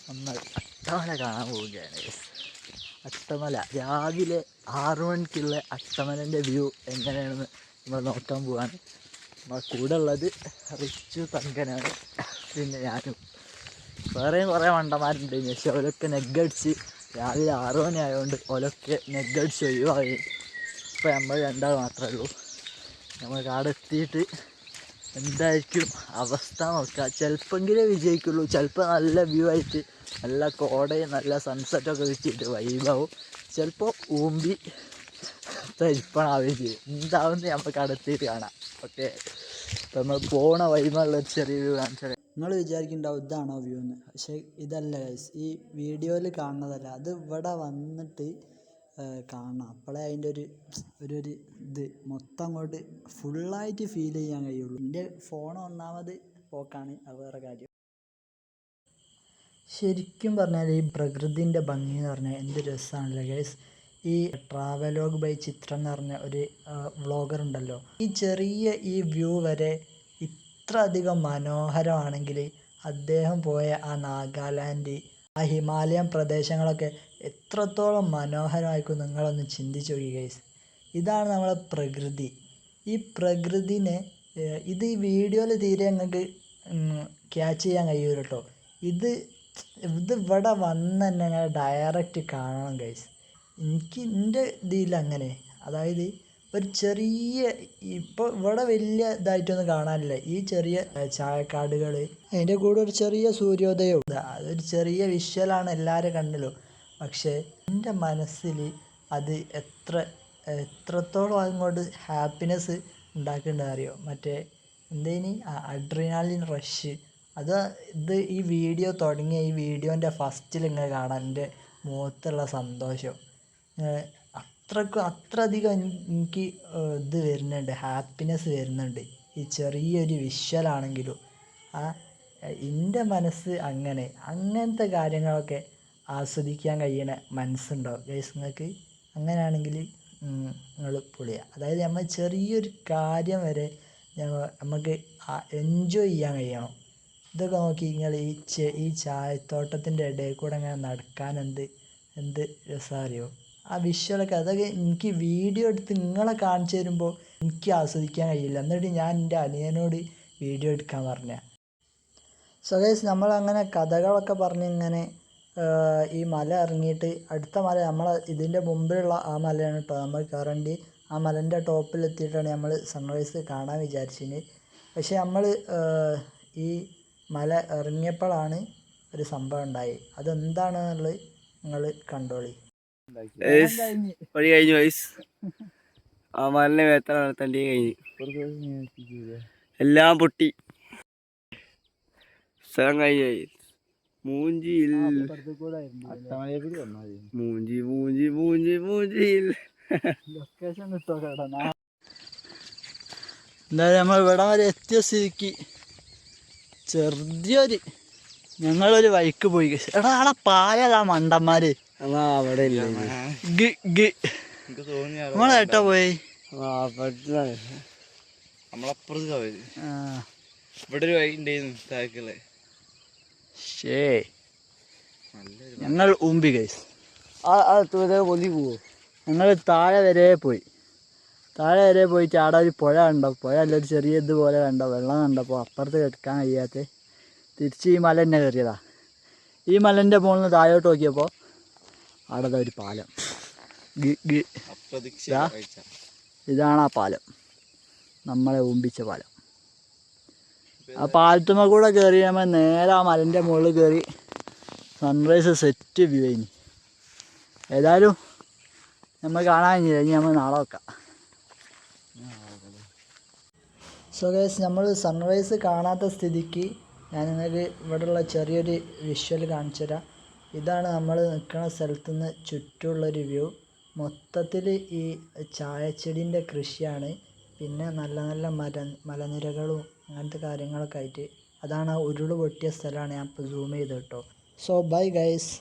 നമ്മൾ അട്ടമല കാണാൻ പോവുകയാണ്. അട്ടമല രാവിലെ 6 മണിക്കുള്ള അട്ടമലൻ്റെ വ്യൂ എങ്ങനെയാണെന്ന് നമ്മൾ നോക്കാൻ പോവാണ്. നമ്മൾ കൂടെ ഉള്ളത് റിച്ചു തങ്കനാണ്, പിന്നെ ഞാനും വേറെയും കുറേ മണ്ടന്മാരുണ്ട്. പക്ഷേ ഓലൊക്കെ നെഗ്ഗടിച്ച് രാവിലെ 6 മണി ആയതുകൊണ്ട് ഓലൊക്കെ നെഗ്ഗടിച്ച് ഒഴിവായി. ഇപ്പോൾ നമ്മൾ രണ്ടാൾ മാത്രമേ ഉള്ളൂ. നമ്മൾ അവിടെ എത്തിയിട്ട് എന്തായിരിക്കും അവസ്ഥ നോക്കുക. ചിലപ്പോഴെങ്കിലേ വിജയിക്കുള്ളൂ, ചിലപ്പോൾ നല്ല വ്യൂ ആയിട്ട് നല്ല കോടയും നല്ല സൺസെറ്റൊക്കെ വെച്ചിട്ട് വൈബാവും, ചിലപ്പോൾ ഊമ്പി തരിപ്പണാവുകയും ചെയ്യും. എന്താവുമെന്ന് നമുക്ക് അടുത്തിട്ട് കാണാം. ഓക്കെ, ഇപ്പം നമ്മൾ പോണ വൈബുള്ളൊരു ചെറിയ വ്യൂ കാണിച്ചാൽ നിങ്ങൾ വിചാരിക്കുന്നുണ്ടാവും ഇതാണോ വ്യൂ എന്ന്. പക്ഷേ ഇതല്ല ഗൈസ്, ഈ വീഡിയോയിൽ കാണുന്നതല്ല, അത് ഇവിടെ വന്നിട്ട് കാണണം. അപ്പോഴേ അതിൻ്റെ ഒരു ഇത് മൊത്തം അങ്ങോട്ട് ഫുള്ളായിട്ട് ഫീൽ ചെയ്യാൻ കഴിയുള്ളൂ. എൻ്റെ ഫോൺ ഒന്നാമത് പോക്കാണ്, അത് വേറെ കാര്യം. ശരിക്കും പറഞ്ഞാൽ ഈ പ്രകൃതിൻ്റെ ഭംഗി എന്ന് പറഞ്ഞാൽ എന്ത് രസമാണല്ലോ ഗൈസ്. ഈ ട്രാവലോഗ് ബൈ ചിത്രം എന്ന് പറഞ്ഞ ഒരു വ്ളോഗർ ഉണ്ടല്ലോ, ഈ ചെറിയ ഈ വ്യൂ വരെ ഇത്ര അധികം മനോഹരമാണെങ്കിൽ അദ്ദേഹം പോയ ആ നാഗാലാൻഡ്, ആ ഹിമാലയൻ പ്രദേശങ്ങളൊക്കെ എത്രത്തോളം മനോഹരമായിരിക്കും നിങ്ങളൊന്ന് ചിന്തിച്ച് നോക്കി ഗൈസ്. ഇതാണ് നമ്മളെ പ്രകൃതി. ഈ പ്രകൃതിനെ ഇത് ഈ വീഡിയോയിൽ തീരെ നിങ്ങൾക്ക് ക്യാച്ച് ചെയ്യാൻ കഴിയൂല കേട്ടോ. ഇത് ഇവിടെ വന്ന് തന്നെ അങ്ങനെ ഡയറക്റ്റ് കാണണം ഗൈസ്. എൻ്റെ ഇതിൽ അങ്ങനെ, അതായത് ഒരു ചെറിയ, ഇപ്പോൾ ഇവിടെ വലിയ ഇതായിട്ടൊന്നും കാണാനില്ല, ഈ ചെറിയ ചായക്കാടുകൾ, അതിൻ്റെ കൂടെ ഒരു ചെറിയ സൂര്യോദയവും, അതൊരു ചെറിയ വിഷ്വലാണ് എല്ലാവരും കണ്ടില്ലോ. പക്ഷേ എൻ്റെ മനസ്സിൽ അത് എത്രത്തോളം അങ്ങോട്ട് ഹാപ്പിനെസ് ഉണ്ടാക്കുന്നുണ്ടെന്ന് അറിയോ. മറ്റേ എന്തേനി അഡ്രിനാലിൻ റഷ്, ഇത് ഈ വീഡിയോ തുടങ്ങിയ ഈ വീഡിയോൻ്റെ ഫസ്റ്റിൽ ഇങ്ങനെ കാണാൻ എൻ്റെ മുഖത്തുള്ള സന്തോഷം അത്രയധികം എനിക്ക് ഇത് വരുന്നുണ്ട്, ഹാപ്പിനെസ് വരുന്നുണ്ട്. ഈ ചെറിയൊരു വിഷ്വലാണെങ്കിലും എൻ്റെ മനസ്സ് അങ്ങനത്തെ കാര്യങ്ങളൊക്കെ ആസ്വദിക്കാൻ കഴിയണ മനസ്സുണ്ടാവും ഗൈസ് നിങ്ങൾക്ക്. അങ്ങനെയാണെങ്കിൽ നിങ്ങൾ പൊളിയാണ്. അതായത് നമ്മൾ ചെറിയൊരു കാര്യം വരെ നമുക്ക് എൻജോയ് ചെയ്യാൻ കഴിയണം. ഇതൊക്കെ നോക്കി നിങ്ങൾ ഈ ചായത്തോട്ടത്തിൻ്റെ ഇടയിൽ കൂടെ അങ്ങനെ നടക്കാൻ എന്ത് രസമാണ് അറിയോ. ആ വിഷ്വലൊക്കെ, അതൊക്കെ എനിക്ക് വീഡിയോ എടുത്ത് നിങ്ങളെ കാണിച്ചു തരുമ്പോൾ എനിക്ക് ആസ്വദിക്കാൻ കഴിയില്ല. എന്നിട്ട് ഞാൻ എൻ്റെ അനിയനോട് വീഡിയോ എടുക്കാൻ പറഞ്ഞ. സോ ഗൈസ്, നമ്മളങ്ങനെ കഥകളൊക്കെ പറഞ്ഞ് ഇങ്ങനെ ഈ മല ഇറങ്ങിയിട്ട് അടുത്ത മല, ഇതിൻ്റെ മുമ്പിലുള്ള ആ മലയാണ് കേട്ടോ നമ്മൾ കയറേണ്ടി. ആ മലൻ്റെ ടോപ്പിലെത്തിയിട്ടാണ് നമ്മൾ സൺറൈസ് കാണാൻ വിചാരിച്ചത്. പക്ഷേ നമ്മൾ ഈ മല ഇറങ്ങിയപ്പോഴാണ് ഒരു സംഭവം ഉണ്ടായി. അതെന്താണെന്നുള്ളത് നിങ്ങൾ കണ്ടോളി. പണി കഴിഞ്ഞു വയസ്സ്, ആ മലിനെ വേത്ര നടത്തേണ്ടി കഴിഞ്ഞു, എല്ലാം പൊട്ടി, സ്ഥലം കഴിഞ്ഞു. മൂഞ്ചിയിൽ ലൊക്കേഷൻ കിട്ടോ കേട്ടോ. എന്തായാലും നമ്മൾ ഇവിടെ വരെ എത്തിയ സ്ഥിതിക്ക് ചെറിയൊരു ഞങ്ങളൊരു വഴിക്ക് പോയി. എടാ ആടെ പായതാ മണ്ടന്മാര് അവിടെ ഇല്ല, നമ്മളേട്ടാ പോയി. നമ്മളപ്പുറത്ത് ഇവിടെ ഒരു വഴി ഉണ്ടായിരുന്നു. ഞങ്ങൾ ഊമ്പി ഗൈസ്. പൊന്തി പോവോ? ഞങ്ങൾ താഴെ വരെ പോയിട്ട് അവിടെ ഒരു പുഴ കണ്ടോ, പുഴ അല്ല ഒരു ചെറിയ ഇതുപോലെ കണ്ടോ, വെള്ളം കണ്ടപ്പോൾ അപ്പുറത്ത് എടുക്കാൻ കഴിയാത്ത തിരിച്ച് ഈ മല തന്നെ കയറിയതാ. ഈ മലൻ്റെ മുകളിൽ നിന്ന് താഴോട്ട് നോക്കിയപ്പോൾ അവിടെ ഒരു പാലം. ഇതാണ് ആ പാലം, നമ്മളെ ഊമ്പിച്ച പാലം. ആ പാലത്തുമ്മ കൂടെ കയറി നമ്മൾ നേരെ ആ മലൻ്റെ മുകളിൽ കയറി സൺറൈസ് സെറ്റ് വ്യൂ കഴിഞ്ഞ്. ഏതായാലും നമ്മൾ കാണാൻ കഴിഞ്ഞില്ല, ഇനി നമ്മൾ നാളെ വെക്കാം. സോ ഗൈസ്, നമ്മൾ സൺറൈസ് കാണാത്ത സ്ഥിതിക്ക് ഞാൻ നിങ്ങൾക്ക് ഇവിടെയുള്ള ചെറിയൊരു വിഷ്വൽ കാണിച്ചു തരാം. ഇതാണ് നമ്മൾ നിൽക്കുന്ന സ്ഥലത്തു നിന്ന് ചുറ്റുമുള്ളൊരു വ്യൂ. മൊത്തത്തിൽ ഈ ചായച്ചെടീൻ്റെ കൃഷിയാണ്, പിന്നെ നല്ല നല്ല മലനിരകളും അങ്ങനത്തെ കാര്യങ്ങളൊക്കെ ആയിട്ട്. അതാണ് ആ ഉരുൾ പൊട്ടിയ സ്ഥലമാണ് ഞാൻ ഇപ്പോൾ സൂം ചെയ്ത് കേട്ടോ. So bye guys.